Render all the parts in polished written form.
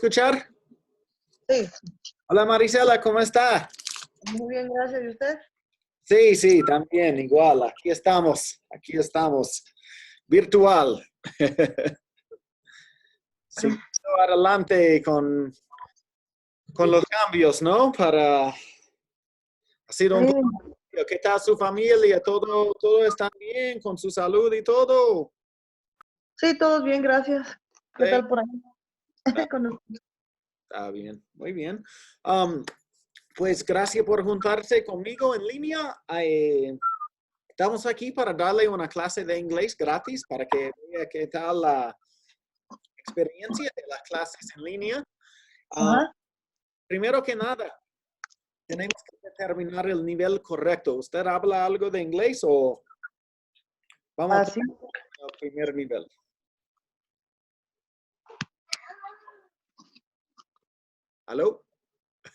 escuchar? Sí, Hola Marisela, ¿cómo está? muy bien, gracias. ¿Y usted? Sí, sí, también, igual. Aquí estamos, virtual. Siguiendo adelante con los cambios, ¿no? Para hacer un poco. Sí, ¿Qué tal su familia? ¿Todo está bien con su salud y todo? sí, todos bien, gracias. ¿Qué Sí, tal por ahí? está, Con usted. está bien, muy bien. Um, pues gracias por juntarse conmigo en línea. Estamos aquí para darle una clase de inglés gratis para que vea qué tal la experiencia de las clases en línea. Ah, Ajá, primero que nada, tenemos que determinar el nivel correcto. ¿Usted habla algo de inglés o vamos así. al primer nivel? ¿Aló?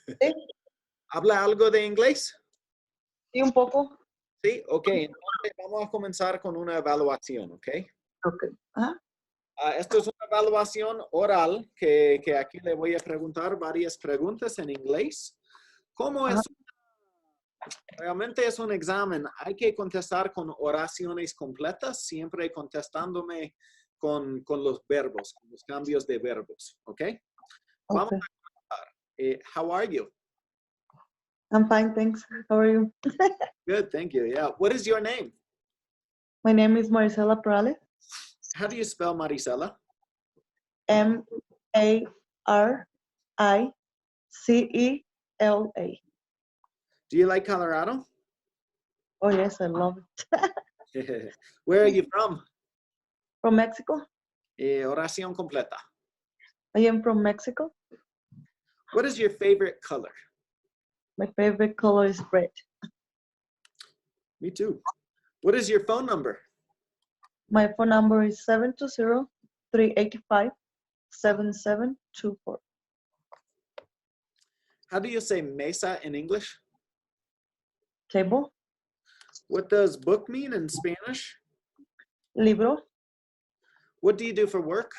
Sí, ¿Habla algo de inglés? sí, un poco. Sí, ok. Entonces vamos a comenzar con una evaluación, ¿ok? Ok. Ajá, Esto es una evaluación oral que aquí le voy a preguntar varias preguntas en inglés. ¿Cómo ajá. es? Realmente es un examen. Hay que contestar con oraciones completas, siempre contestándome con los verbos, con los cambios de verbos. ¿Ok? Vamos Okay. a empezar. How are you? I'm fine, thanks. How are you? Good, thank you. Yeah. What is your name? My name is Maricela Perales. How do you spell Marisela? Maricela. Do you like Colorado? Oh, yes, I love Where are it. you from? From Mexico. Oración completa. I am from Mexico. What is your favorite color? My favorite color is red. Me too. What is your phone number? My phone number is 720-385-7724. How do you say mesa in English? Table, What does book mean in Spanish? libro. What do you do for work?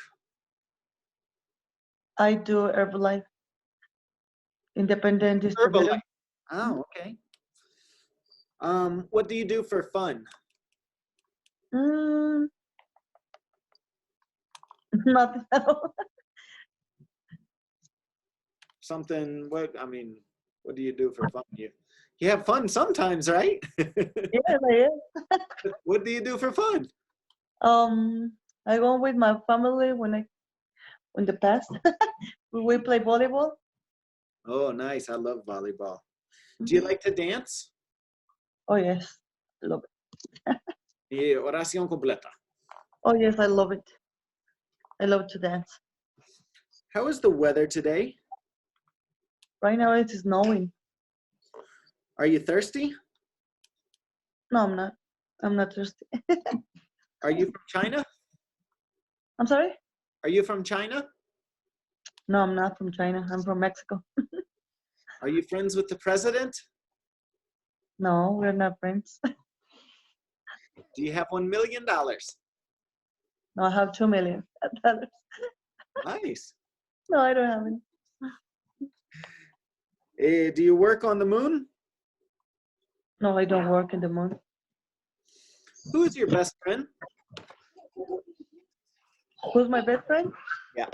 I do Herbalife, independent distributor. Herbalife. Oh, okay. What do you do for fun? Mm, nothing at all. Something, what do you do for fun? You have fun sometimes, right? Yes, I am. What do you do for fun? I go with my family in the past. We play volleyball. Oh, nice. I love volleyball. Do you like to dance? Oh yes, love it. Oración completa. Oh yes, I love it. I love to dance. How is the weather today? Right now it is snowing. Are you thirsty? No, I'm not. I'm not thirsty. Are you from China? I'm sorry? Are you from China? No, I'm not from China. I'm from Mexico. Are you friends with the president? No, we're not friends. Do you have $1 million? No, I have 2 million. Nice. No, I don't have any. Do you work on the moon? No, I don't work in the moon. Who is your best friend? Who's my best friend? Yeah.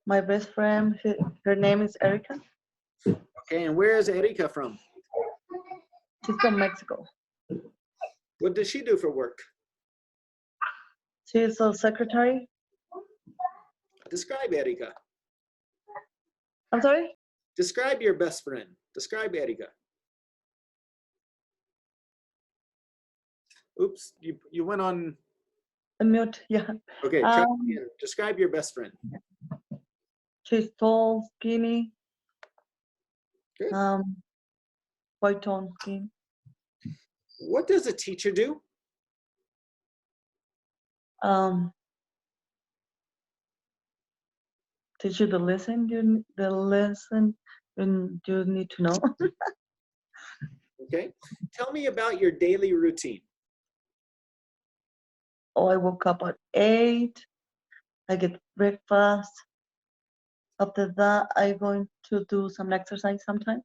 My best friend, her name is Erica. Okay, and where is Erika from? She's from Mexico. What does she do for work? She's a secretary. Describe Erika. I'm sorry? Describe your best friend. Describe Erika. Oops, you went on. A mute, yeah. Okay, try again. Describe your best friend. She's tall, skinny, Good. white tone skin. What does a teacher do? Teach you the lesson you need to know. Okay. Tell me about your daily routine. Oh, I woke up at 8. I get breakfast. After that, I'm going to do some exercise sometimes.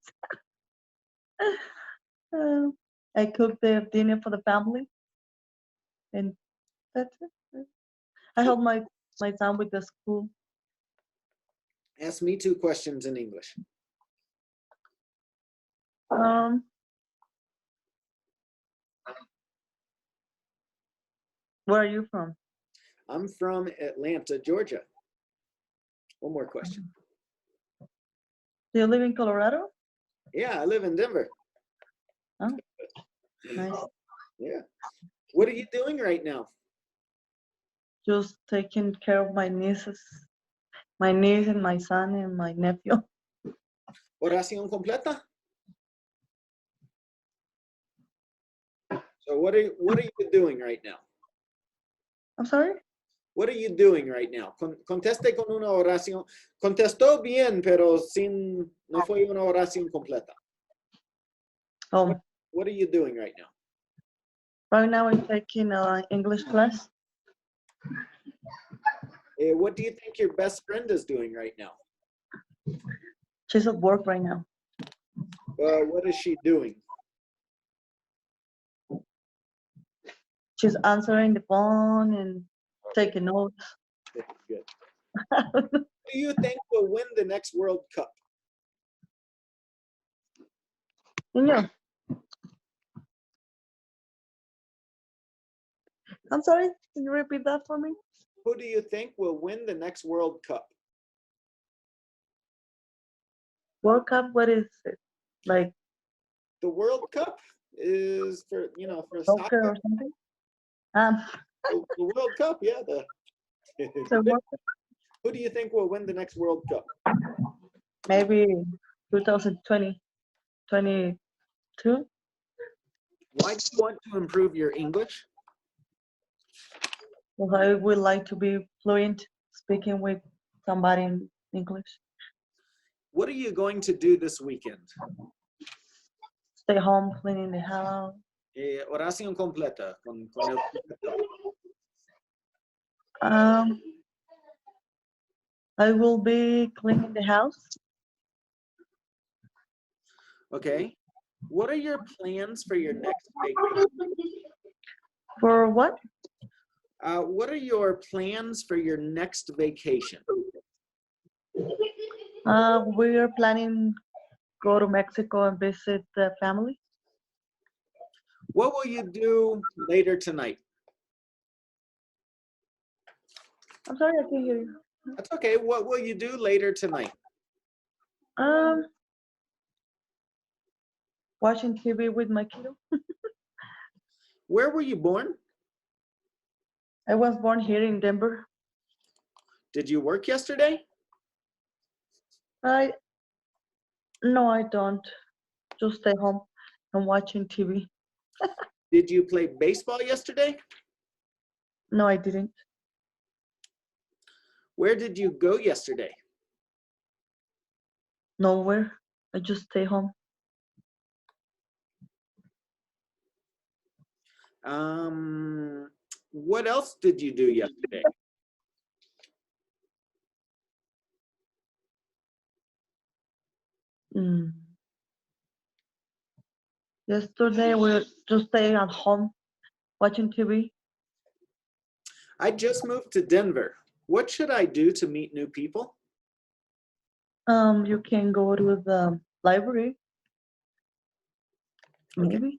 Uh, I cook the dinner for the family, and that's it. I help my son with the school. Ask me 2 questions in English. Um, where are you from? I'm from Atlanta, Georgia. One more question. Do you live in Colorado? Yeah, I live in Denver. Oh, nice. Yeah. What are you doing right now? Just taking care of my nieces, my niece and my son and my nephew. Oración completa? So what are you doing right now? I'm sorry? What are you doing right now? Conteste con una oración. Contestó bien, pero no fue una oración completa. Oh, What are you doing right now? right now I'm taking an English class. What do you think your best friend is doing right now? She's at work right now. What is she doing? She's answering the phone and taking notes. Good. Who do you think will win the next World Cup? Niño. I'm sorry, can you repeat that for me? Who do you think will win the next World Cup? World Cup, what is it? Like The World Cup is for soccer soccer. or something? Um, The World Cup, yeah. so World Cup, Who do you think will win the next World Cup? maybe 2020, 22. Why do you want to improve your English? Because I would like to be fluent speaking with somebody in English. What are you going to do this weekend? Stay home, cleaning the house. Oración completa. Con el... I will be cleaning the house. Okay. What are your plans for your next vacation? For what? What are your plans for your next vacation? We are planning go to Mexico and visit the family. What will you do later tonight? I'm sorry, I can't hear you. That's okay. What will you do later tonight? Watching TV with my kiddo. Where were you born? I was born here in Denver. Did you work yesterday? No, I don't. Just stay home and watching TV. Did you play baseball yesterday? No, I didn't. Where did you go yesterday? Nowhere. I just stay home. What else did you do yesterday? Yesterday we just staying at home watching TV. I just moved to Denver. What should I do to meet new people? You can go to the library, Okay. maybe,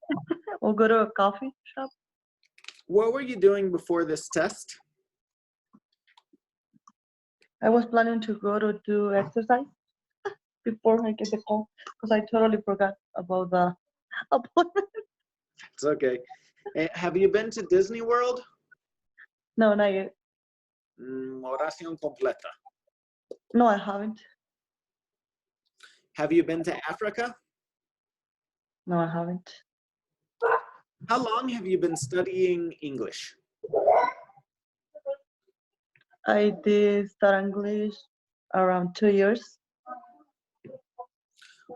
or go to a coffee shop. What were you doing before this test? I was planning to go to do exercise before I get the call because I totally forgot about the appointment. It's okay. Have you been to Disney World? No, not yet. Oración completa. No, I haven't. Have you been to Africa? No, I haven't. How long have you been studying English? I did start English around 2 years.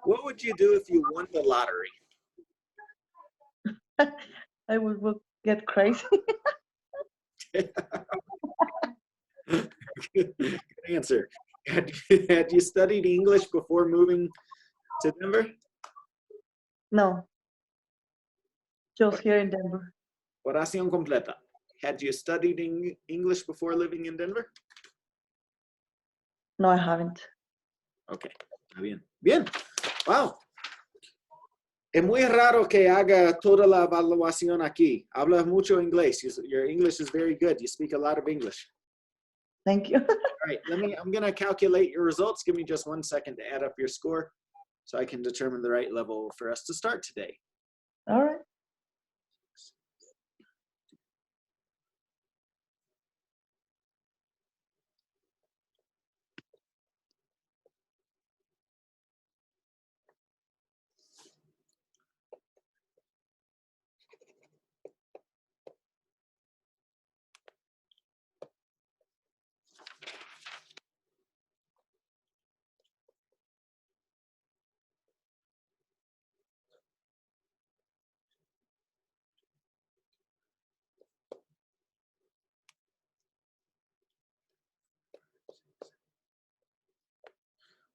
What would you do if you won the lottery? I would get crazy. Good answer. Had you studied English before moving to Denver? No, just here in Denver. Oración completa. Had you studied English before living in Denver? No, I haven't. Okay, está bien. Bien, wow. Es muy raro que haga toda la evaluación aquí. Hablas mucho inglés. Your English is very good. You speak a lot of English. Thank you. All right, I'm gonna calculate your results. Give me just 1 second to add up your score so I can determine the right level for us to start today. All right.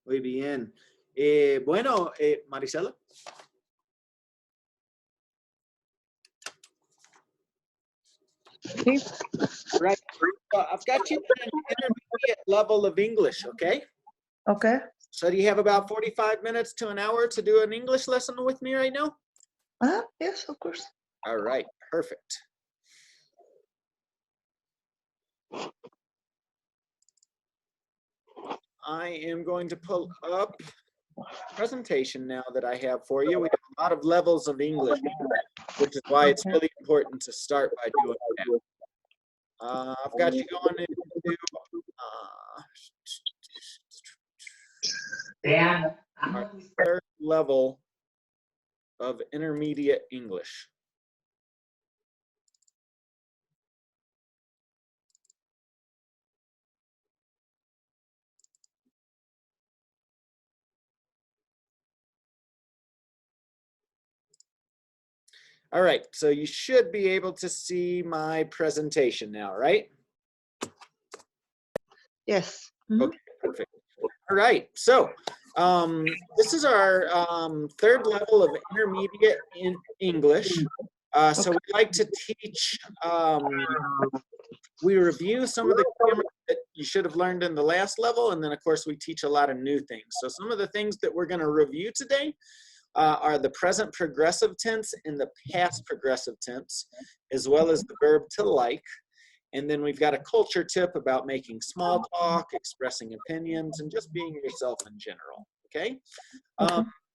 Muy bien. Bueno, Marisela. Sí. Right. I've got you at an intermediate level of English, okay? Okay. So do you have about 45 minutes to an hour to do an English lesson with me right now? Yes, of course. All right, perfect. I am going to pull up presentation now that I have for you. We have a lot of levels of English, which is why it's really important to start by doing that. I've got you going into our third level of intermediate English. All right, so you should be able to see my presentation now, right? Yes. Okay, perfect. All right, so this is our third level of intermediate in English. So we like to teach, we review some of the grammar that you should have learned in the last level, and then of course we teach a lot of new things. So some of the things that we're gonna review today are the present progressive tense and the past progressive tense, as well as the verb to like. And then we've got a culture tip about making small talk, expressing opinions, and just being yourself in general, okay?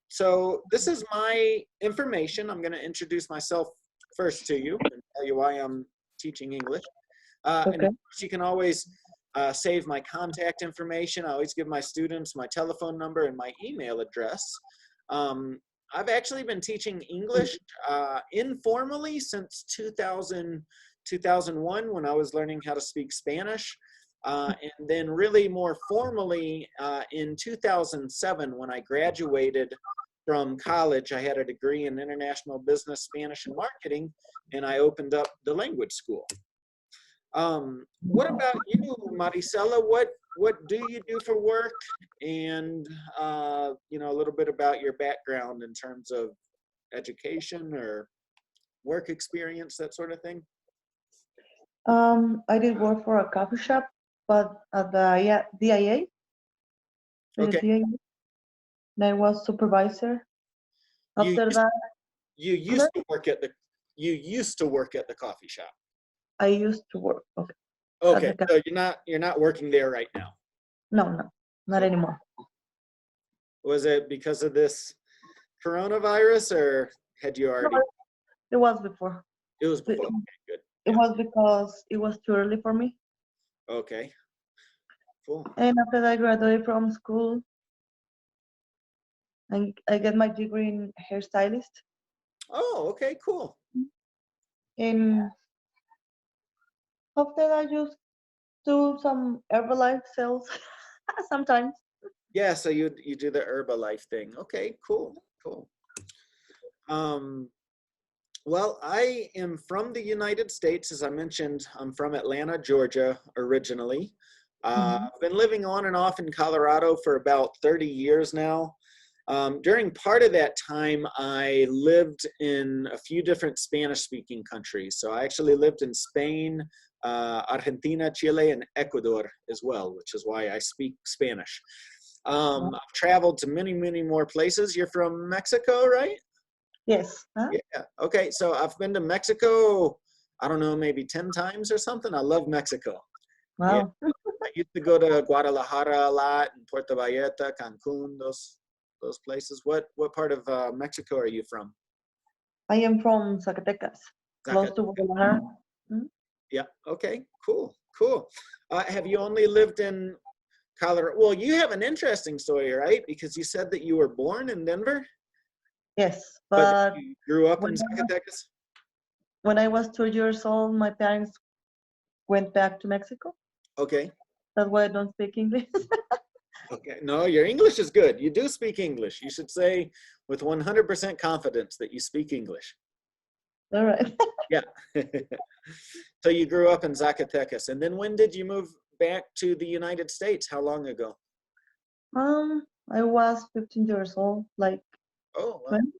So this is my information. I'm gonna introduce myself first to you and tell you why I'm teaching English. And of course you can always save my contact information. I always give my students my telephone number and my email address. I've actually been teaching English informally since 2001 when I was learning how to speak Spanish. And then really more formally in 2007 when I graduated from college. I had a degree in international business, Spanish, and marketing, and I opened up the language school. What about you, Marisela? What do you do for work? And you know, a little bit about your background in terms of education or work experience, that sort of thing. I did work for a coffee shop, but at the DIA. Okay. DIA. I was supervisor. After that, you used to work at the coffee shop. I used to work. Okay. Okay, so you're not working there right now. No, not anymore. Was it because of this coronavirus, or had you already? No, it was before. It was before. Okay, good. It was because it was too early for me. Okay. Cool. And after that, I graduated from school, and I get my degree in hairstylist. Oh, okay, cool. And after that, I just do some Herbalife sales sometimes. Yeah, so you do the Herbalife thing. Okay, cool. Well, I am from the United States. As I mentioned, I'm from Atlanta, Georgia, originally. Mhm. I've been living on and off in Colorado for about 30 years now. During part of that time, I lived in a few different Spanish-speaking countries. So I actually lived in Spain, Argentina, Chile, and Ecuador as well, which is why I speak Spanish. Wow. I've traveled to many, many more places. You're from Mexico, right? Yes. Huh? Yeah. Okay. So I've been to Mexico, I don't know, maybe 10 times or something. I love Mexico. Yeah. Wow. I used to go to Guadalajara a lot and Puerto Vallarta, Cancun, those places. What part of Mexico are you from? I am from Zacatecas, close to Zacatecas. Guadalajara. Mhm. Yeah. Okay. Cool. Cool. Have you only lived in Colorado? Well, you have an interesting story, right? Because you said that you were born in Denver, Yes, but but you grew up in when I was, Zacatecas. when I was 2 years old, my parents went back to Mexico. Okay. That's why I don't speak English. Okay. No, your English is good. You do speak English. You should say with 100% confidence that you speak English. All right. Yeah. So you grew up in Zacatecas. And then when did you move back to the United States? How long ago? I was 15 years old, like Oh, wow. 20,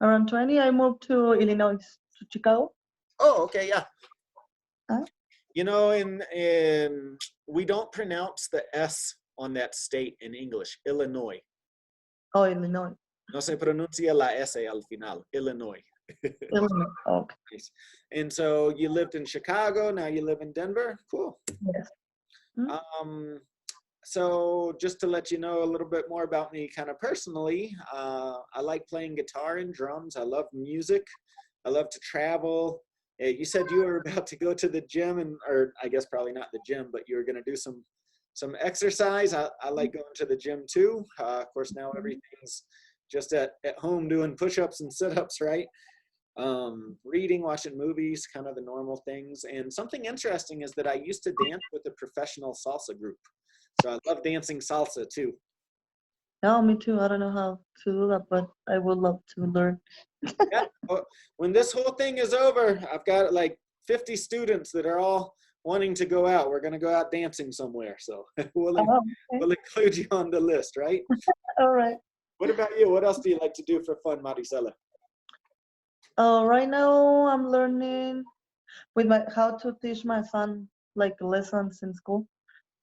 around 20. I moved to Illinois, to Chicago. Oh, okay, yeah. Huh? You know, in we don't pronounce the S on that state in English, Illinois. Oh, Illinois. No se pronuncia la S al final, Illinois. Illinois. Okay. Nice. And so you lived in Chicago, now you live in Denver. Cool. Yes. Hmm? Um, so just to let you know a little bit more about me kind of personally, I like playing guitar and drums. I love music. I love to travel. You said you were about to go to the gym, and or I guess probably not the gym, but you were going to do some exercise. I like going to the gym too. Of course, now everything's just at home doing push-ups and sit-ups, right? Reading, watching movies, kind of the normal things. And something interesting is that I used to dance with a professional salsa group. So I love dancing salsa too. No, me too. I don't know how to do that, but I would love to learn. Yeah. Well, when this whole thing is over, I've got like 50 students that are all wanting to go out. We're going to go out dancing somewhere. So Oh, okay. we'll include you on the list, right? All right. What about you? What else do you like to do for fun, Maricela? Right now I'm learning with my how to teach my son like lessons in school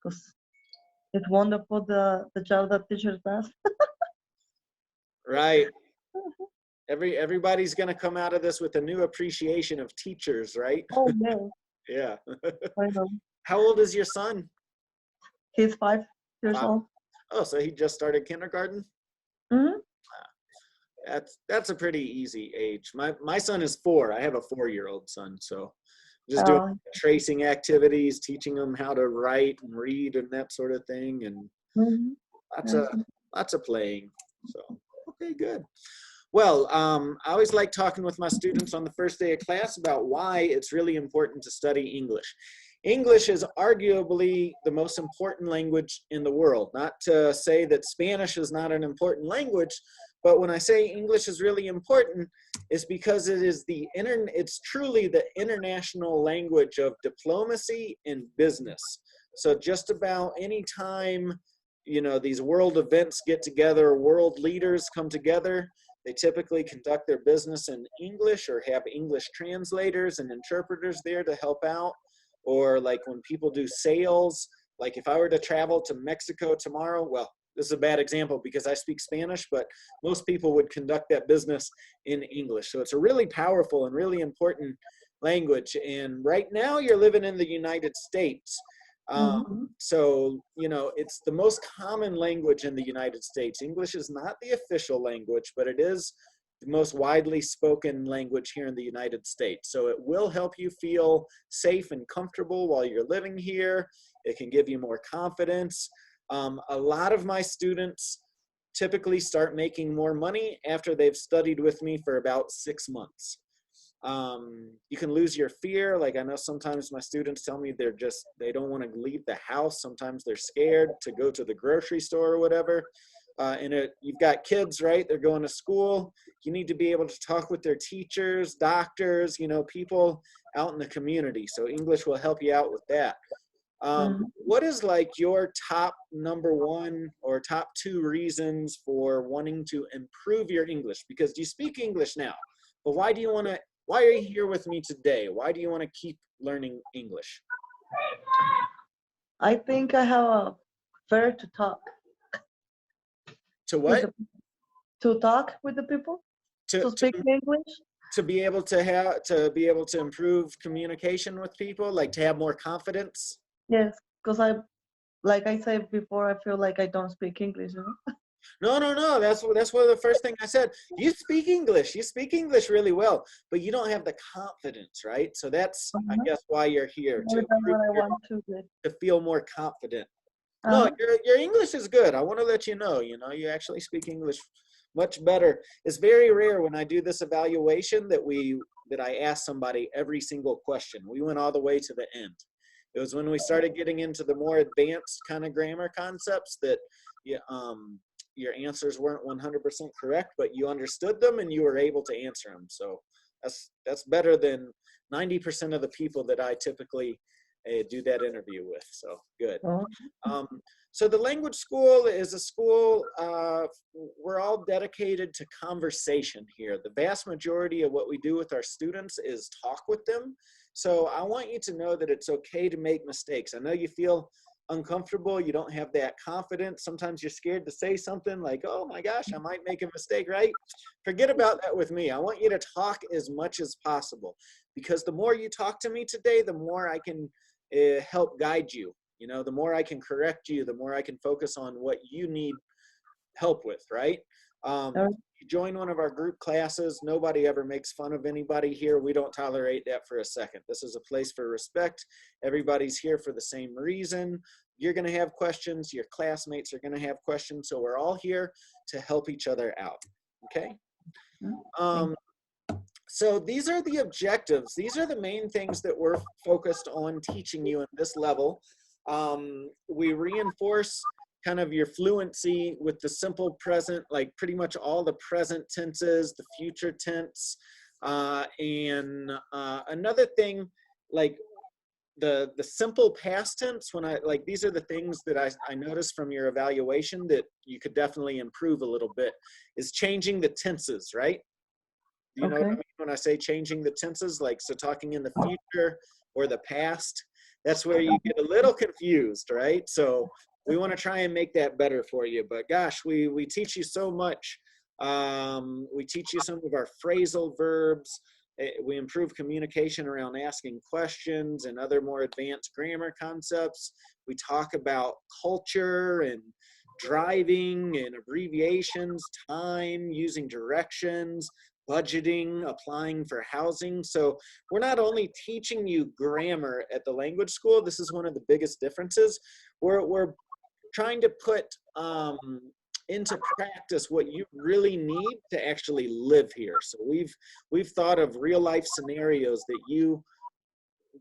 because it's wonderful the job that teachers does. Right. Everybody's going to come out of this with a new appreciation of teachers, right? Oh yeah, Yeah. I know. How old is your son? He's 5 years 5. old. Oh, so he just started kindergarten? Hmm. That's a pretty easy age. My son is 4. I have a 4-year-old son, so just doing Uh, tracing activities, teaching him how to write and read and that sort of thing, and hmm. lots of Yes. lots of playing. So okay, good. Well, I always like talking with my students on the first day of class about why it's really important to study English. English is arguably the most important language in the world. Not to say that Spanish is not an important language, but when I say English is really important, it's because it's truly the international language of diplomacy and business. So just about any time, these world events get together, world leaders come together, they typically conduct their business in English or have English translators and interpreters there to help out. Or like when people do sales, like if I were to travel to Mexico tomorrow, well, this is a bad example because I speak Spanish, but most people would conduct that business in English. So it's a really powerful and really important language. And right now you're living in the United States. Hmm. So, it's the most common language in the United States. English is not the official language, but it is the most widely spoken language here in the United States. So it will help you feel safe and comfortable while you're living here. It can give you more confidence. A lot of my students typically start making more money after they've studied with me for about 6 months. You can lose your fear. Like I know sometimes my students tell me they don't want to leave the house. Sometimes they're scared to go to the grocery store or whatever. You've got kids, right? They're going to school. You need to be able to talk with their teachers, doctors, people out in the community. So English will help you out with that. What is like your top number one or top two reasons for wanting to improve your English? Because you speak English now, but why are you here with me today? Why do you want to keep learning English? I think I have a fear to talk To with what? the to talk with the people, To, to speak English. to be able to improve communication with people, like to have more confidence. Yes, because like I said before, I feel like I don't speak English. No. That's one of the first thing I said. You speak English. You speak English really well, but you don't have the confidence, right? So that's, I guess, why you're here to That's improve what I want to do. to feel more confident. No, Uh-huh. your English is good. I want to let you know. You actually speak English much better. It's very rare when I do this evaluation that I ask somebody every single question. We went all the way to the end. It was when we started getting into the more advanced kind of grammar concepts that your answers weren't 100% correct, but you understood them and you were able to answer them. So that's better than 90% of the people that I typically do that interview with. So good. Oh, Um, so the language school is a school, we're all dedicated to conversation here. The vast majority of what we do with our students is talk with them. So I want you to know that it's okay to make mistakes. I know you feel uncomfortable, you don't have that confidence. Sometimes you're scared to say something like, oh my gosh, I might make a mistake, right? Forget about that with me. I want you to talk as much as possible, because the more you talk to me today, the more I can help guide you. The more I can correct you, the more I can focus on what you need help with, right? all You join one of our group classes, nobody ever makes fun of anybody here. We don't tolerate that for a second. This is a place for respect. Everybody's here for the same reason. You're going to have questions. Your classmates are going to have questions. So we're all here to help each other out. Okay? right. So these are the objectives. These are the main things that we're focused on teaching you in this level. We reinforce kind of your fluency with the simple present, like pretty much all the present tenses, the future tense. And another thing, like the simple past tense, these are the things that I noticed from your evaluation that you could definitely improve a little bit, is changing the tenses, right? Do you know what I Okay. mean when I say changing the tenses? Like, so talking in the future or the past, that's where you get a little confused, right? So we want to try and make that better for you. But gosh, we teach you so much. We teach you some of our phrasal verbs. We improve communication around asking questions and other more advanced grammar concepts. We talk about culture and driving and abbreviations, time, using directions, budgeting, applying for housing. So we're not only teaching you grammar at the language school, this is one of the biggest differences. We're trying to put into practice what you really need to actually live here. So we've thought of real life scenarios that you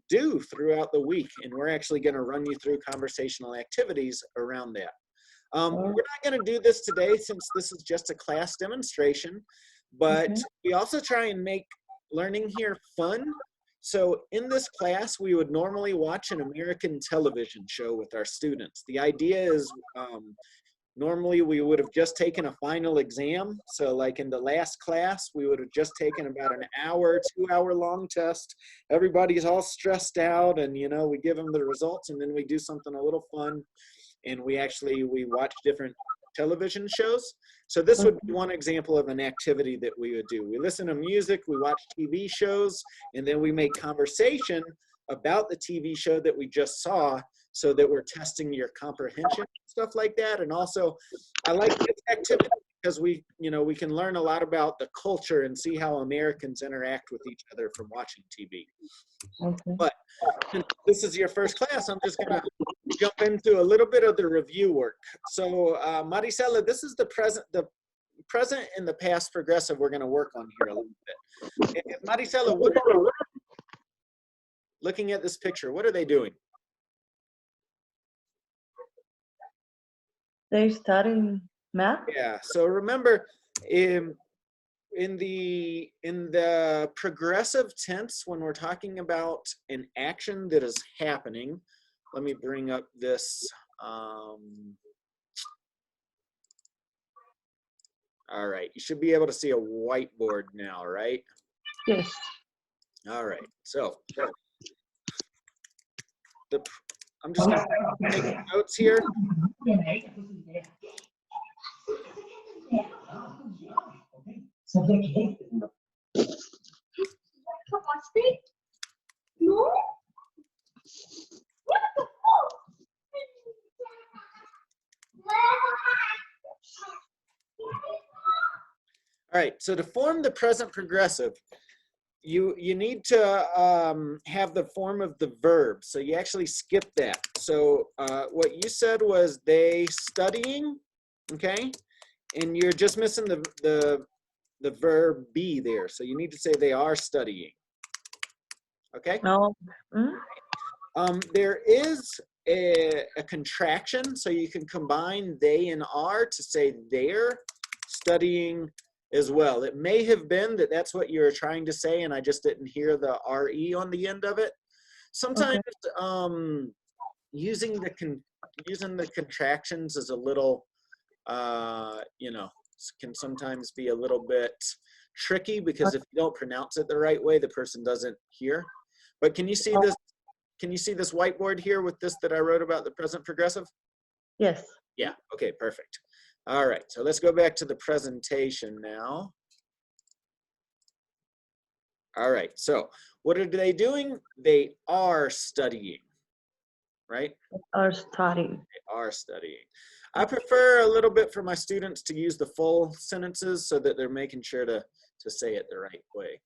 do throughout the week, and we're actually going to run you through conversational activities around that. We're not going to do this today since this is just a class demonstration, but Okay. we also try and make learning here fun. So in this class, we would normally watch an American television show with our students. The idea is normally we would have just taken a final exam. So like in the last class, we would have just taken about an hour, 2 hour long test. Everybody's all stressed out and, we give them the results, and then we do something a little fun. And we watch different television shows. So this would be one example of an activity that we would do. We listen to music, we watch TV shows, and then we make conversation about the TV show that we just saw, so that we're testing your comprehension, stuff like that. And also, I like this activity because we can learn a lot about the culture and see how Americans interact with each other from watching TV. Okay. But since this is your first class, I'm just going to jump into a little bit of the review work. So Maricela, this is the present and the past progressive we're going to work on here a little bit. And Maricela, looking at this picture, what are they doing? They studying math. Yeah, so remember, in the progressive tense, when we're talking about an action that is happening, let me bring up this. All right, you should be able to see a whiteboard now, right? Yes. All right, so I'm just going to take notes here. All right, so to form the present progressive, you need to have the form of the verb. So you actually skip that. So what you said was they studying, okay? And you're just missing the verb be there. So you need to say they are studying, okay? No. There is a contraction, so you can combine they and are to say they're studying as well. It may have been that that's what you were trying to say and I just didn't hear the RE on the end of it. Sometimes using the contractions is a little, you know, can sometimes be a little bit tricky because if you don't pronounce it the right way, the person doesn't hear. But can you see this? Can you see this whiteboard here with this that I wrote about the present progressive? Yes. Yeah, okay, perfect. All right, so let's go back to the presentation now. All right, so what are they doing? They are studying, right? Are studying. They are studying. I prefer a little bit for my students to use the full sentences so that they're making sure to say it the right way.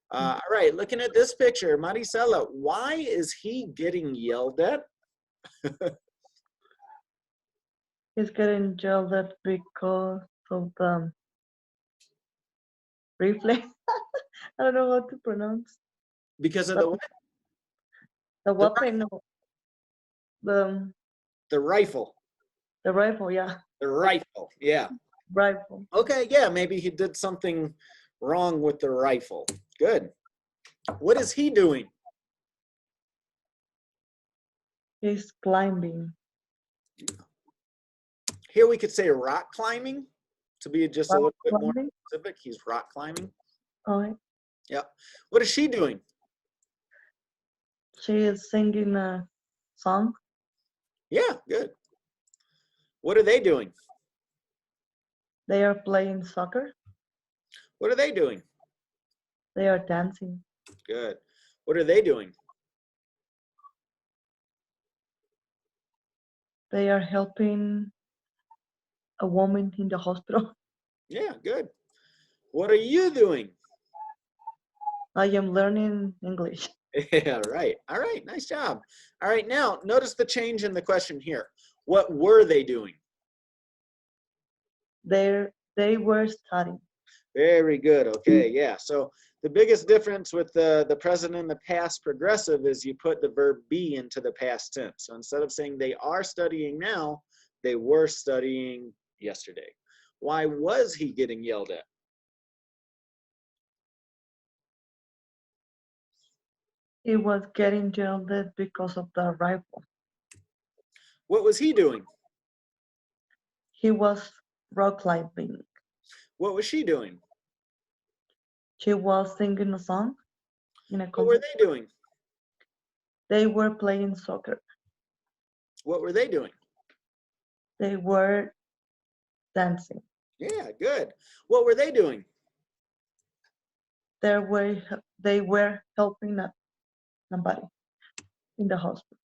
All right, looking at this picture, Maricela, why is he getting yelled at? He's getting yelled at because of the reflex. I don't know how to pronounce. Because of the what? The weapon. The rifle. The rifle, yeah. The rifle, yeah. Rifle. Okay, yeah, maybe he did something wrong with the rifle. Good. What is he doing? He's climbing. Here we could say rock climbing to be just a little bit more Climbing? specific. He's rock climbing. All right. Yeah. What is she doing? She is singing a song. Yeah, good. What are they doing? They are playing soccer. What are they doing? They are dancing. Good. What are they doing? They are helping a woman in the hospital. Yeah, good. What are you doing? I am learning English. Yeah, right. All right, nice job. All right, now notice the change in the question here. What were they doing? They were studying. Very good. Okay, yeah. So the biggest difference with the present and the past progressive is you put the verb be into the past tense. So instead of saying they are studying now, they were studying yesterday. Why was he getting yelled at? He was getting yelled at because of the rifle. What was he doing? He was rock climbing. What was she doing? She was singing a song in a What were concert. they doing? They were playing soccer. What were they doing? They were dancing. Yeah, good. What were they doing? They were helping somebody in the hospital.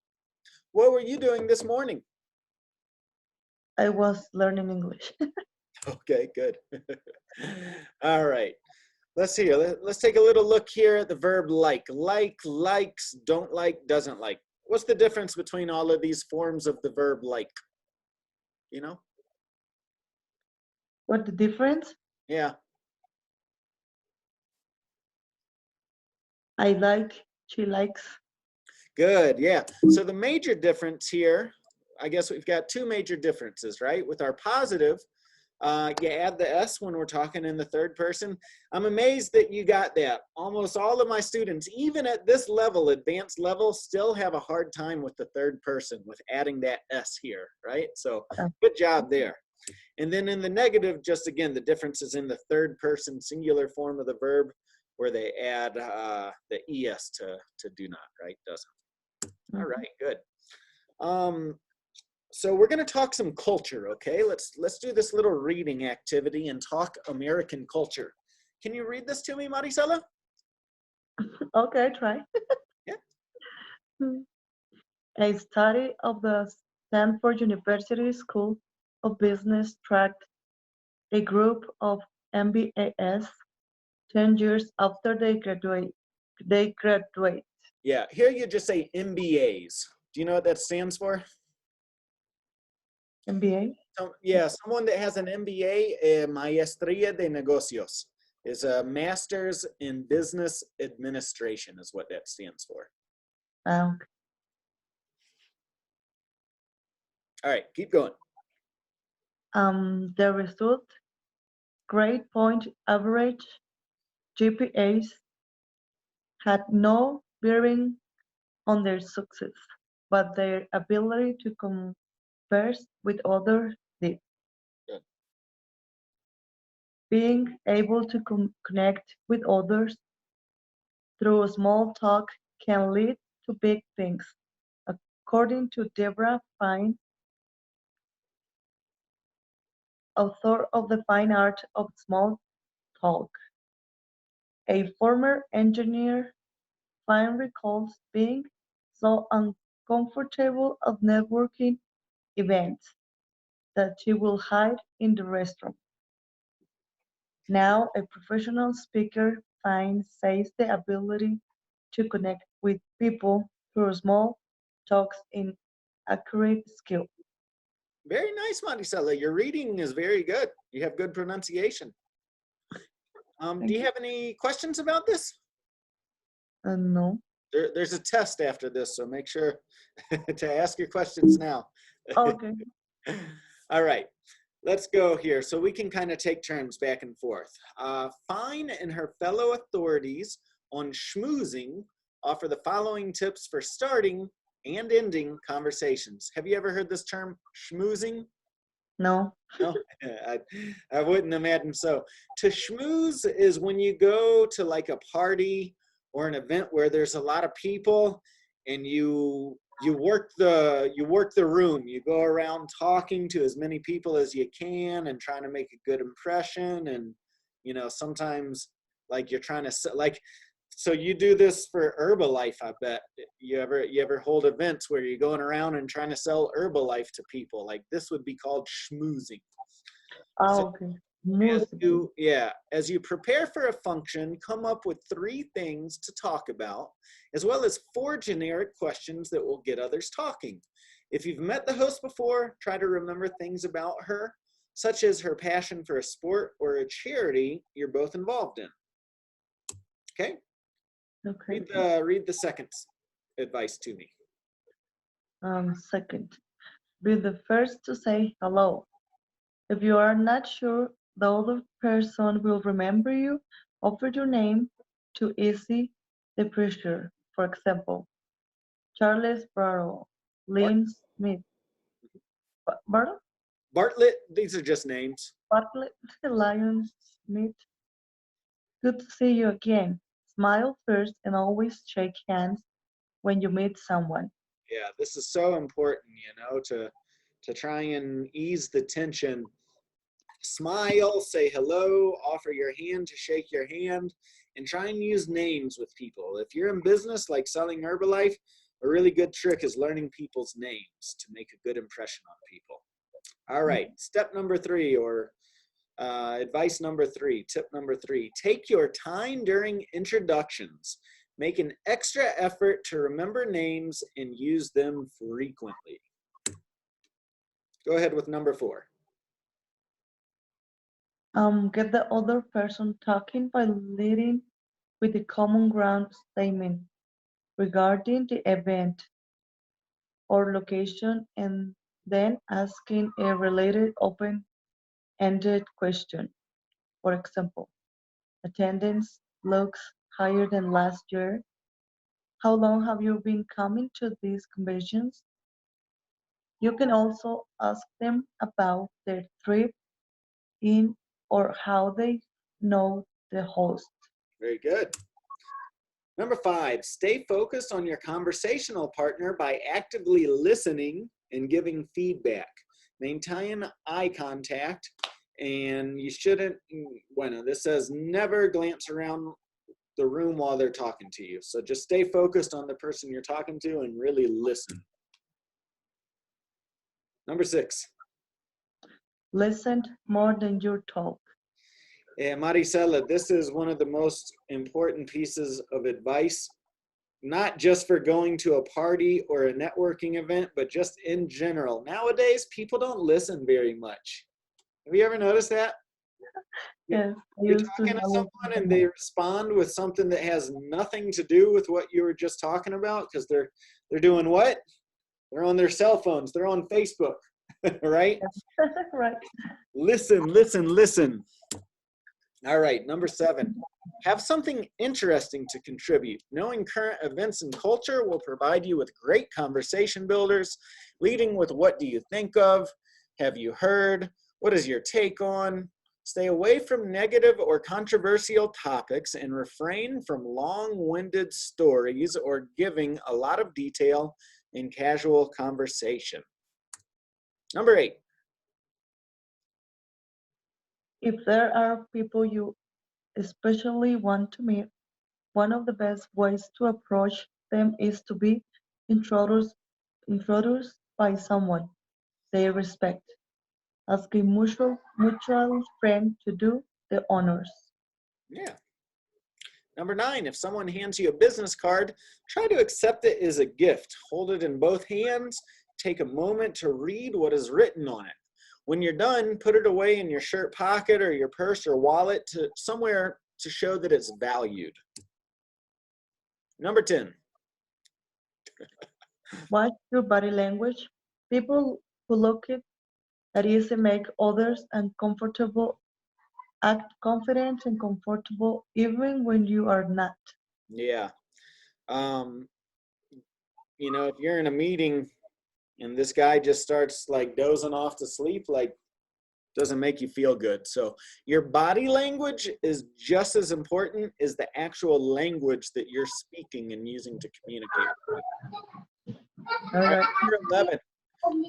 What were you doing this morning? I was learning English. Okay, good. All right. Let's see. Let's take a little look here at the verb like. Like, likes, don't like, doesn't like. What's the difference between all of these forms of the verb like? You know? What the difference? Yeah. I like, she likes. Good. Yeah. So the major difference here, I guess we've got two major differences, right? With our positive, You add the S when we're talking in the third person. I'm amazed that you got that. Almost all of my students, even at this level, advanced level, still have a hard time with the third person, with adding that S here, right? So good job there. And then in the negative, just again, the difference is in the third person singular form of the verb, where they add the ES to do not, right? Doesn't. All right, good. So we're going to talk some culture, okay? Let's do this little reading activity and talk American culture. Can you read this to me, Maricela? Okay, try. Yeah. A study of the Stanford University School of Business tracked a group of MBAs 10 years after they graduate. Yeah, here you just say MBAs. Do you know what that stands for? MBA? Yeah, someone that has an MBA, Maestría de Negocios, is a master's in business administration is what that stands for. Okay. All right, keep going. The result, grade point average GPAs had no bearing on their success, but their ability to converse with others did. Good. Being able to connect with others through small talk can lead to big things, according to Deborah Fine, author of The Fine Art of Small Talk. A former engineer, Fine recalls being so uncomfortable at networking events that she will hide in the restroom. Now a professional speaker, Fine says the ability to connect with people through small talks in accurate skill. Very nice, Maricela. Your reading is very good. You have good pronunciation. Do you have any questions about this? No. There's a test after this, so make sure to ask your questions now. Okay. All right, let's go here. So we can kind of take turns back and forth. Fine and her fellow authorities on schmoozing offer the following tips for starting and ending conversations. Have you ever heard this term, schmoozing? No. No, I wouldn't imagine so. To schmooze is when you go to like a party or an event where there's a lot of people and you work the room. You go around talking to as many people as you can and trying to make a good impression. And sometimes like you're trying to like. So you do this for Herbalife, I bet. You ever hold events where you're going around and trying to sell Herbalife to people? Like this would be called schmoozing. So Okay. as you prepare for a function, come up with 3 things to talk about, as well as 4 generic questions that will get others talking. If you've met the host before, try to remember things about her, such as her passion for a sport or a charity you're both involved in. Okay? Okay. Read the second advice to me. Second, be the first to say hello. If you are not sure the other person will remember you, offer your name to ease the pressure. For example, Charles Barrow, Bart, Lynn Smith, Barrow? Bartlett, these are just names. Bartlett, Lion Smith. Good to see you again. Smile first and always shake hands when you meet someone. Yeah, this is so important, to try and ease the tension. Smile, say hello, offer your hand to shake your hand, and try and use names with people. If you're in business like selling Herbalife, a really good trick is learning people's names to make a good impression on people. All right, step number 3, or advice number 3, tip number 3, take your time during introductions. Make an extra effort to remember names and use them frequently. Go ahead with number 4. Get the other person talking by leading with a common ground statement regarding the event or location and then asking a related open open-ended question. For example, attendance looks higher than last year. How long have you been coming to these conventions? You can also ask them about their trip in or how they know the host. Very good. Number 5, stay focused on your conversational partner by actively listening and giving feedback. Maintain eye contact, and you shouldn't, bueno, this says never glance around the room while they're talking to you. So just stay focused on the person you're talking to and really listen. Number 6. Listen more than you talk. Maricela, this is one of the most important pieces of advice, not just for going to a party or a networking event, but just in general. Nowadays, people don't listen very much. Have you ever noticed that? Yes, I You're used to talking to know. someone and they respond with something that has nothing to do with what you were just talking about because they're doing what? They're on their cell phones. They're on Facebook, right? Right. Listen, listen, listen. All right, number 7. Have something interesting to contribute. Knowing current events and culture will provide you with great conversation builders, leading with what do you think of? Have you heard? What is your take on? Stay away from negative or controversial topics and refrain from long-winded stories or giving a lot of detail in casual conversation. Number 8. If there are people you especially want to meet, one of the best ways to approach them is to be introduced by someone they respect. Ask a mutual friend to do the honors. Yeah. Number 9, if someone hands you a business card, try to accept it as a gift. Hold it in both hands. Take a moment to read what is written on it. When you're done, put it away in your shirt pocket or your purse or wallet to somewhere to show that it's valued. Number 10. Watch your body language. People who look it that easy make others uncomfortable. Act confident and comfortable even when you are not. Yeah. If you're in a meeting and this guy just starts like dozing off to sleep, like doesn't make you feel good. So your body language is just as important as the actual language that you're speaking and using to communicate. All right. Number 11.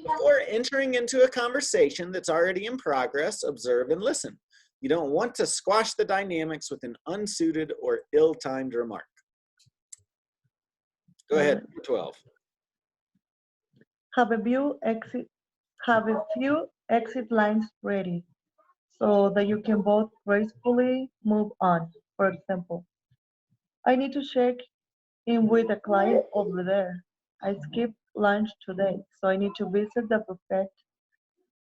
Before entering into a conversation that's already in progress, observe and listen. You don't want to squash the dynamics with an unsuited or ill-timed remark. Go ahead, number 12. Have a few exit lines ready so that you can both gracefully move on. For example, I need to check in with a client over there. I skipped lunch today, so I need to visit the buffet,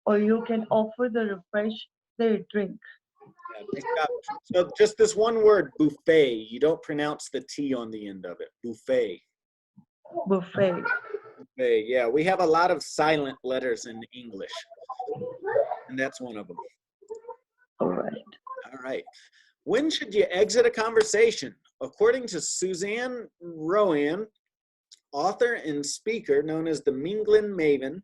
or you can offer the refresh their drink. Yeah, nice job. So just this one word, buffet. You don't pronounce the T on the end of it. Buffet. Buffet. Buffet. Yeah, we have a lot of silent letters in English, and that's one of them. All right. All right. When should you exit a conversation? According to Suzanne Rowan, author and speaker known as the Mingling Maven,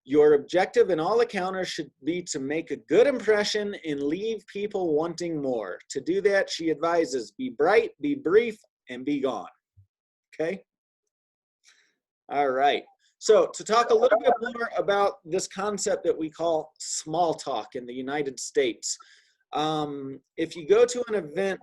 your objective in all encounters should be to make a good impression and leave people wanting more. To do that, she advises, be bright, be brief, and be gone. Okay? All right. So to talk a little bit more about this concept that we call small talk in the United States. If you go to an event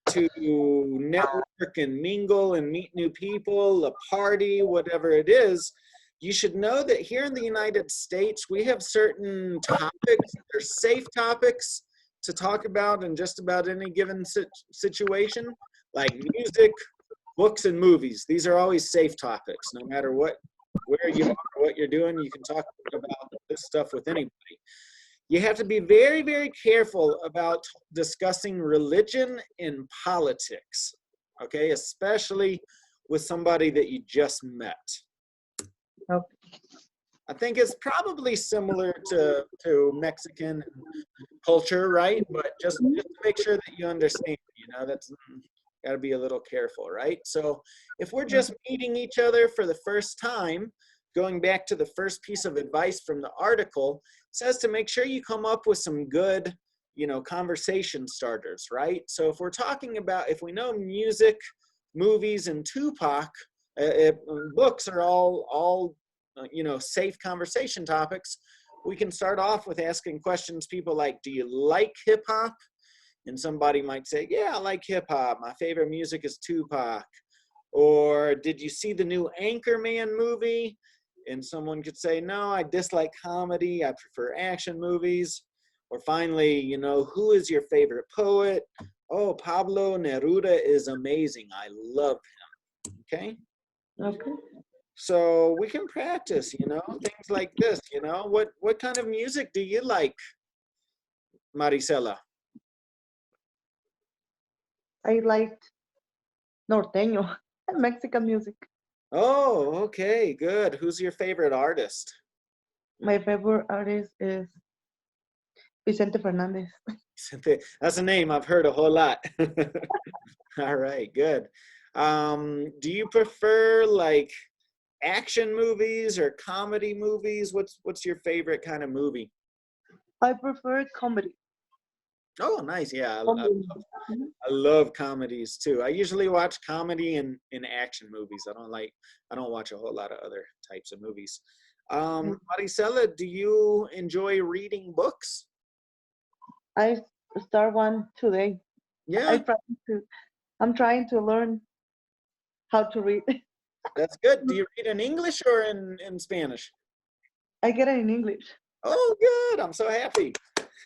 to network and mingle and meet new people, a party, whatever it is, you should know that here in the United States, we have certain topics, they're safe topics to talk about in just about any given situation, like music, books, and movies. These are always safe topics, no matter where you are, what you're doing, you can talk about this stuff with anybody. You have to be very, very careful about discussing religion and politics, okay? Especially with somebody that you just met. Okay. I think it's probably similar to Mexican culture, right? But just to make sure that you understand, that's got to be a little careful, right? So if we're just meeting each other for the first time, going back to the first piece of advice from the article, it says to make sure you come up with some good, conversation starters, right? So if we're talking about, if we know music, movies, and Tupac, books are all safe conversation topics, we can start off with asking questions people like, do you like hip hop? And somebody might say, yeah, I like hip hop. My favorite music is Tupac. Or did you see the new Anchorman movie? And someone could say, no, I dislike comedy. I prefer action movies. Or finally, who is your favorite poet? Oh, Pablo Neruda is amazing. I love him. Okay? Okay. So we can practice, things like this, What kind of music do you like, Maricela? I liked norteño and Mexican music. Oh, okay, good. Who's your favorite artist? My favorite artist is Vicente Fernandez. That's a name I've heard a whole lot. All right, good. Do you prefer like action movies or comedy movies? What's your favorite kind of movie? I prefer comedy. Oh, nice. Yeah, Comedy. I love comedies too. I usually watch comedy and action movies. I don't watch a whole lot of other types of movies. Maricela, do you enjoy reading books? I start one today. Yeah, I'm trying to learn how to read. that's good. Do you read in English or in Spanish? I get it in English. Oh, good. I'm so happy.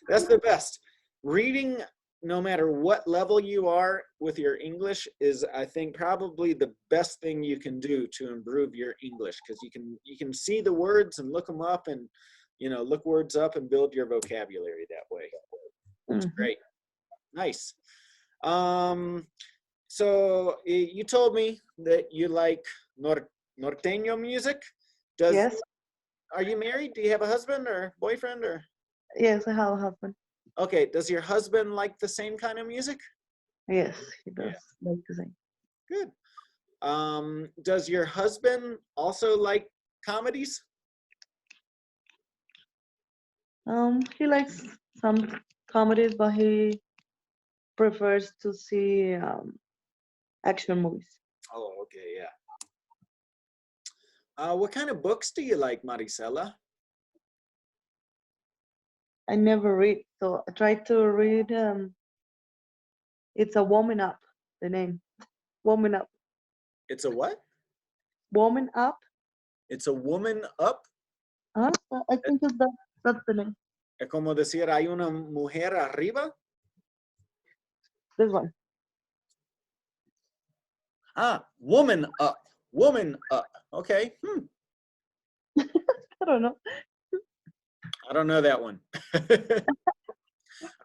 That's the best. Reading, no matter what level you are with your English, is, I think, probably the best thing you can do to improve your English, because you can see the words and look them up and, look words up and build your vocabulary that way. That's great. Nice. So you told me that you like norteño music. Yes. Are you married? Do you have a husband or boyfriend or? Yes, I have a husband. Okay. Does your husband like the same kind of music? Yes, he does like to sing. Good. Does your husband also like comedies? He likes some comedies, but he prefers to see action movies. Oh, okay, yeah. What kind of books do you like, Maricela? I never read, so I try to read. It's a Woman Up. The name, Woman Up. It's a what? Woman Up. It's a woman up. Huh? I think that's the name. Es como decir, hay una mujer arriba. This one. Woman up. Woman up. Okay. I don't know. I don't know that one. I've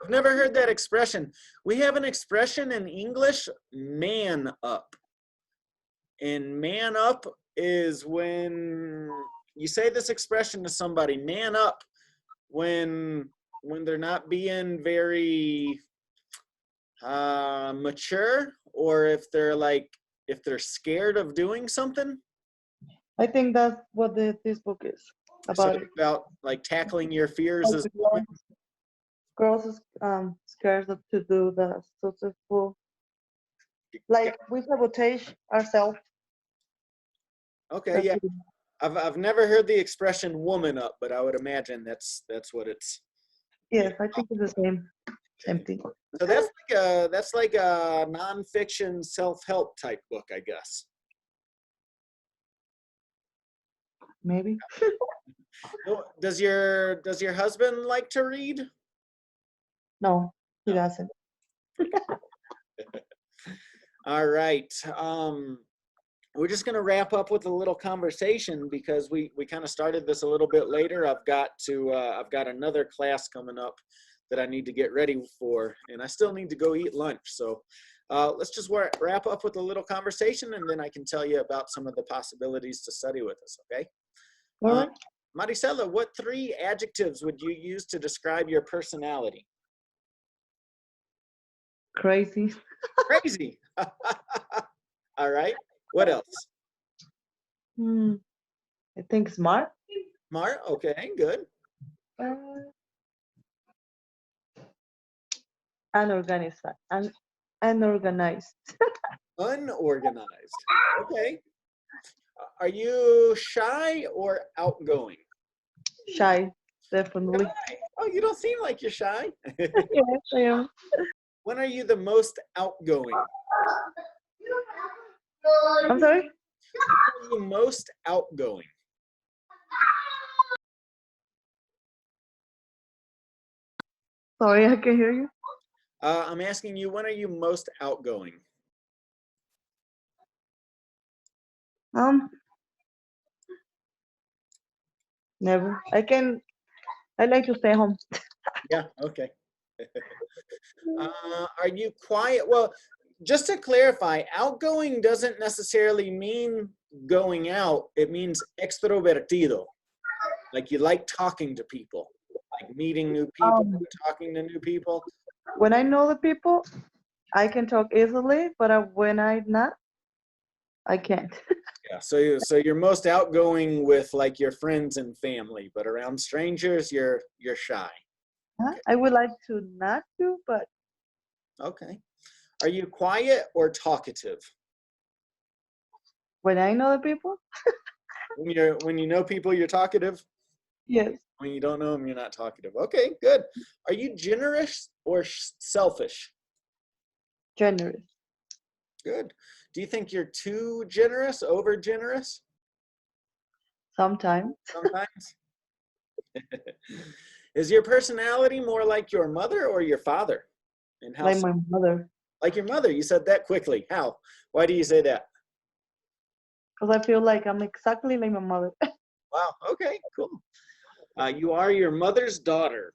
never heard that expression. We have an expression in English, man up. And man up is when you say this expression to somebody, man up, when they're not being very mature, or if they're scared of doing something. I think that's what this book is about. So about like tackling your fears as girls scared to do the successful, like we sabotage ourselves. Okay, yeah. I've never heard the expression "woman up," but I would imagine that's what it's. Yes, I think it's the same thing. So that's like a nonfiction self-help type book, I guess. Maybe. Does your husband like to read? No, he doesn't. All right. We're just going to wrap up with a little conversation because we kind of started this a little bit later. I've got another class coming up that I need to get ready for, and I still need to go eat lunch. So let's just wrap up with a little conversation, and then I can tell you about some of the possibilities to study with us, okay? All right. Maricela, what 3 adjectives would you use to describe your personality? Crazy. Crazy. All right. What else? Hmm. I think smart. Smart. Okay, good. Uh, unorganized. Unorganized. Unorganized. Okay. Are you shy or outgoing? Shy. Definitely. Shy. Oh, you don't seem like you're shy. Yes, I am. When are you the most outgoing? I'm sorry. When are you most outgoing? Sorry, I can hear you. I'm asking you, when are you most outgoing? Um, never. I like to stay home. Yeah, okay. Are you quiet? Well, just to clarify, outgoing doesn't necessarily mean going out. It means extrovertido. Like you like talking to people, like meeting new people, Um, talking to new people. when I know the people, I can talk easily, but when I'm not, I can't. Yeah, so you're most outgoing with like your friends and family, but around strangers, you're shy. Huh? I would like to not do, but Okay. Are you quiet or talkative? when I know the people, When you know people, you're talkative. yes, When you don't know them, you're not talkative. Okay, good. Are you generous or selfish? generous. Good. Do you think you're too generous, over generous Sometimes, sometimes? Is your personality more like your mother or your father? And how like so? my mother, Like your mother? You said that quickly. How? Why do you say that? because I feel like I'm exactly like my mother. Wow. Okay. Cool. You are your mother's daughter.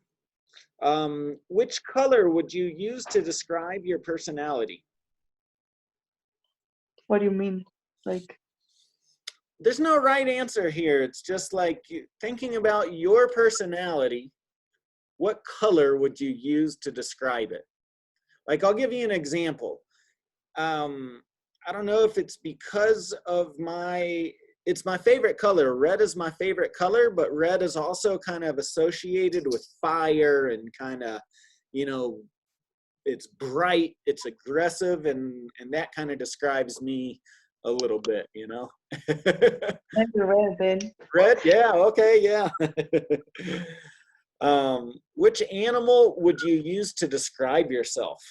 Which color would you use to describe your personality? What do you mean? Like, There's no right answer here. It's just like thinking about your personality. What color would you use to describe it? Like, I'll give you an example. Um, I don't know if it's because of it's my favorite color. Red is my favorite color, but red is also kind of associated with fire and kind of, you know, it's bright, it's aggressive, and that kind of describes me a little bit, you know. maybe red then. Red, yeah, okay, yeah. Which animal would you use to describe yourself?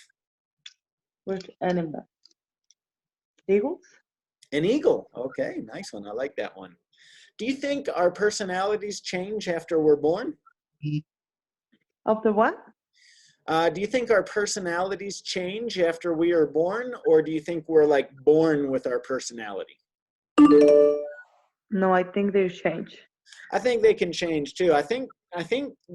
Which animal? Eagles? An eagle. Okay, nice one. I like that one. Do you think our personalities change after we're born? Of the what? Do you think our personalities change after we are born, or do you think we're like born with our personality? No, I think they change. I think they can change too. I think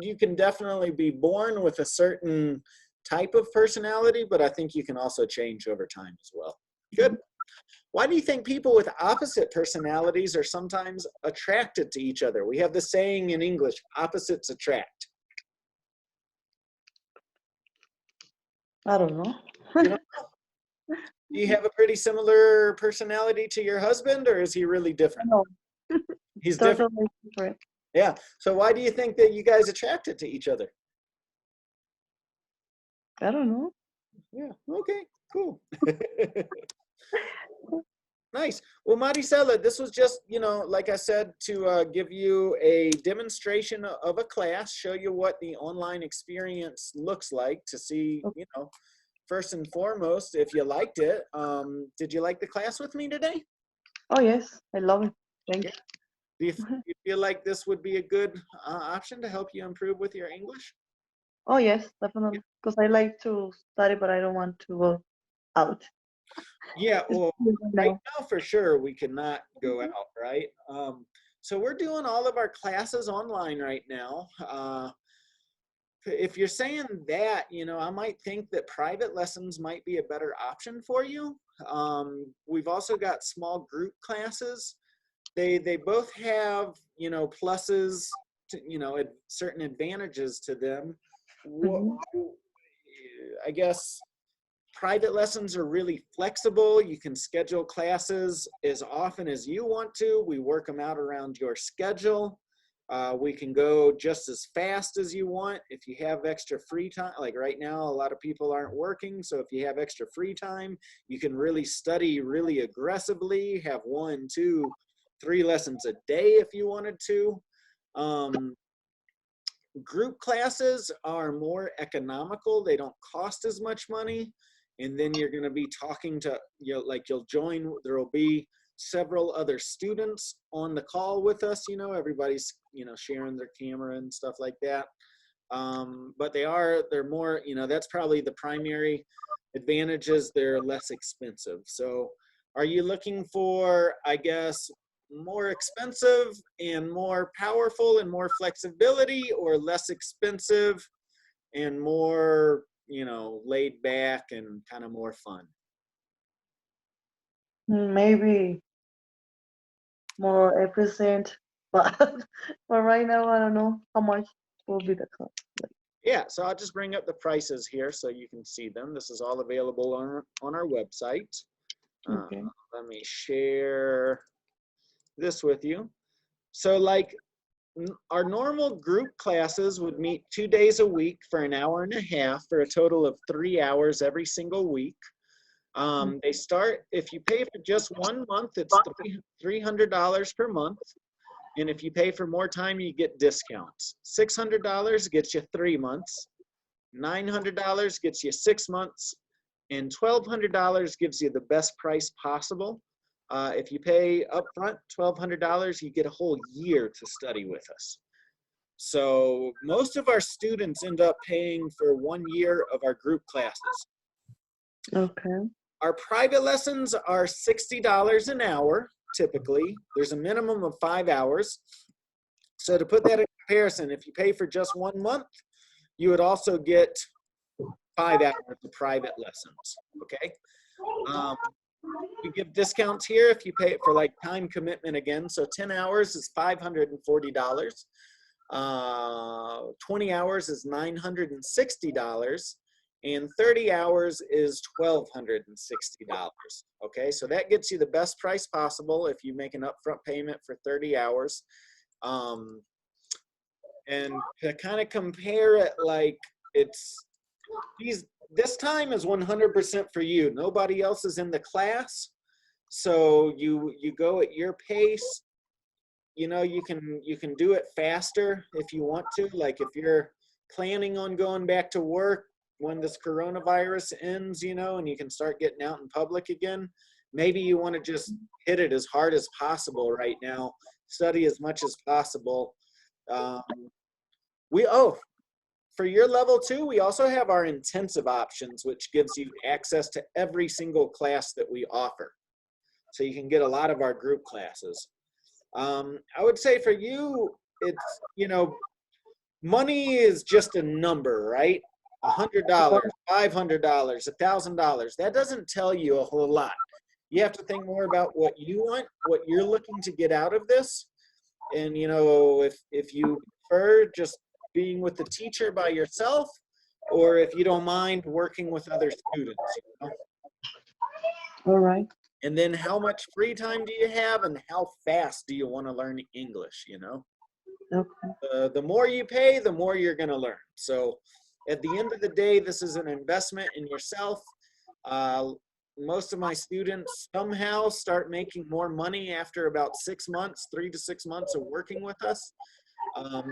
you can definitely be born with a certain type of personality, but I think you can also change over time as well. Good. Why do you think people with opposite personalities are sometimes attracted to each other? We have the saying in English, opposites attract. I don't know. You know, do you have a pretty similar personality to your husband, or is he really different? No, He's different. totally different. Yeah. So why do you think that you guys attracted to each other? I don't know. Yeah. Okay. Cool. Nice. Well, Maricela, this was just, like I said, to give you a demonstration of a class, show you what the online experience looks like to see, Okay. first and foremost, if you liked it. Did you like the class with me today? Oh yes, I love it. Thank Yeah. you. Do you feel like this would be a good option to help you improve with your English? Oh yes, Yeah. definitely. Because I like to study, but I don't want to go out. Yeah, It's well, different right now. now for sure we cannot go out, right? So we're doing all of our classes online right now. If you're saying that, I might think that private lessons might be a better option for you. We've also got small group classes they both have, you know, pluses to, you know, certain advantages to them. What, Mm-hmm. I guess private lessons are really flexible. You can schedule classes as often as you want to. We work them out around your schedule. We can go just as fast as you want. If you have extra free time, like right now, a lot of people aren't working. So if you have extra free time, you can really study really aggressively, have 1, 2, 3 lessons a day if you wanted to. Group classes are more economical. They don't cost as much money. And then you're going to be talking to, you know, like you'll join, there will be several other students on the call with us. You know, everybody's, you know, sharing their camera and stuff like that. But they're more, you know, that's probably the primary advantages. They're less expensive. So are you looking for, I guess, more expensive and more powerful and more flexibility, or less expensive and more, you know, laid back and kind of more fun? Maybe more efficient, but but right now I don't know how much will be the cost. Yeah, so I'll just bring up the prices here so you can see them. This is all available on our website. Okay. Let me share this with you. So like our normal group classes would meet 2 days a week for an hour and a half for a total of 3 hours every single week. They start, if you pay for just 1 month, it's $300 per month. And if you pay for more time, you get discounts. $600 gets you 3 months. $900 gets you 6 months. And $1,200 gives you the best price possible. If you pay upfront $1,200, you get a whole year to study with us. So most of our students end up paying for 1 year of our group classes. Okay. Our private lessons are $60 an hour, typically. There's a minimum of 5 hours. So to put that in comparison, if you pay for just 1 month, you would also get 5 hours of private lessons, okay? We give discounts here if you pay it for like time commitment again. So 10 hours is $540. 20 hours is $960. And 30 hours is $1,260. Okay, so that gets you the best price possible if you make an upfront payment for 30 hours. And to kind of compare it, like this time is 100% for you. Nobody else is in the class, so you go at your pace. You know, you can do it faster if you want to. Like if you're planning on going back to work when this coronavirus ends, you know, and you can start getting out in public again, maybe you want to just hit it as hard as possible right now, study as much as possible. For your level 2, we also have our intensive options, which gives you access to every single class that we offer. So you can get a lot of our group classes. I would say for you, it's, you know, money is just a number, right? $100, $500, $1,000. That doesn't tell you a whole lot. You have to think more about what you want, what you're looking to get out of this. And, you know, if you prefer just being with the teacher by yourself, or if you don't mind working with other students, you know? All right. And then how much free time do you have, and how fast do you want to learn English, you know? Okay. The more you pay, the more you're going to learn. So at the end of the day, this is an investment in yourself. Most of my students somehow start making more money after about 6 months, 3 to 6 months of working with us.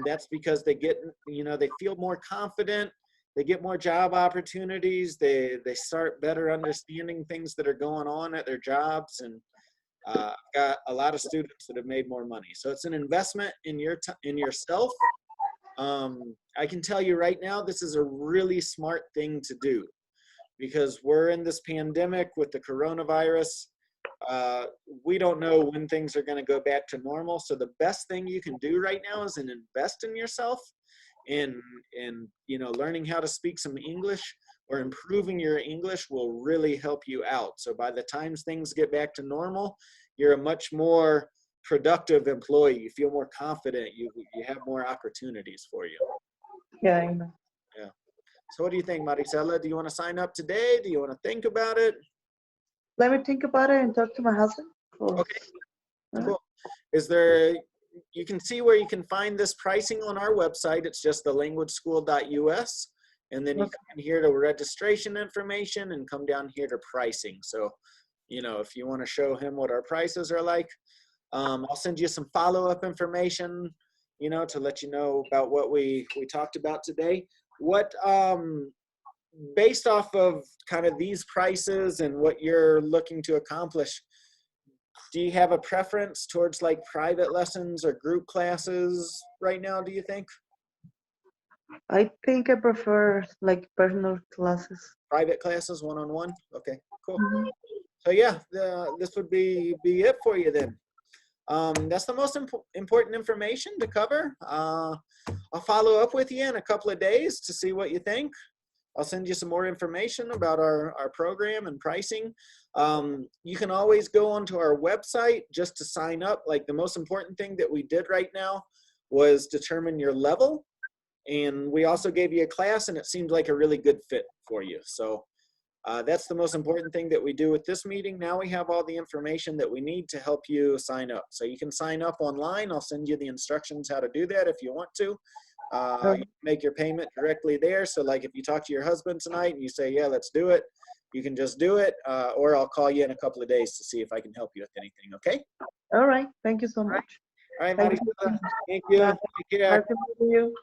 That's because they get, you know, they feel more confident. They get more job opportunities. They start better understanding things that are going on at their jobs, and got a lot of students that have made more money. So it's an investment in yourself. I can tell you right now, this is a really smart thing to do, because we're in this pandemic with the coronavirus. We don't know when things are going to go back to normal. So the best thing you can do right now is invest in yourself, in you know, learning how to speak some English, or improving your English will really help you out. So by the time things get back to normal, you're a much more productive employee. You feel more confident. You have more opportunities for you. Yeah, I know. Yeah. So what do you think, Maricela? Do you want to sign up today? Do you want to think about it? Let me think about it and talk to my husband. Okay, cool. Is there, you can see where you can find this pricing on our website. It's just thelanguageschool.us. And then you come in here to registration information and come down here to pricing. So, you know, if you want to show him what our prices are like, I'll send you some follow-up information, you know, to let you know about what we talked about today. What, based off of kind of these prices and what you're looking to accomplish, do you have a preference towards like private lessons or group classes right now, do you think? I think I prefer like personal classes. Private classes, one-on-one? Okay, cool. Mhm. So yeah, this would be it for you then. That's the most important information to cover. I'll follow up with you in a couple of days to see what you think. I'll send you some more information about our program and pricing. You can always go onto our website just to sign up. Like the most important thing that we did right now was determine your level. And we also gave you a class and it seemed like a really good fit for you. So that's the most important thing that we do with this meeting. Now we have all the information that we need to help you sign up. So you can sign up online. I'll send you the instructions how to do that if you want to. You can make your payment directly there. So like if you talk to your husband tonight and you say, yeah, let's do it, you can just do it. Or I'll call you in a couple of days to see if I can help you with anything. Okay? All right. Thank you so much. All right, Thank Marisa. you. Thank you. Nice Take care. to meet you.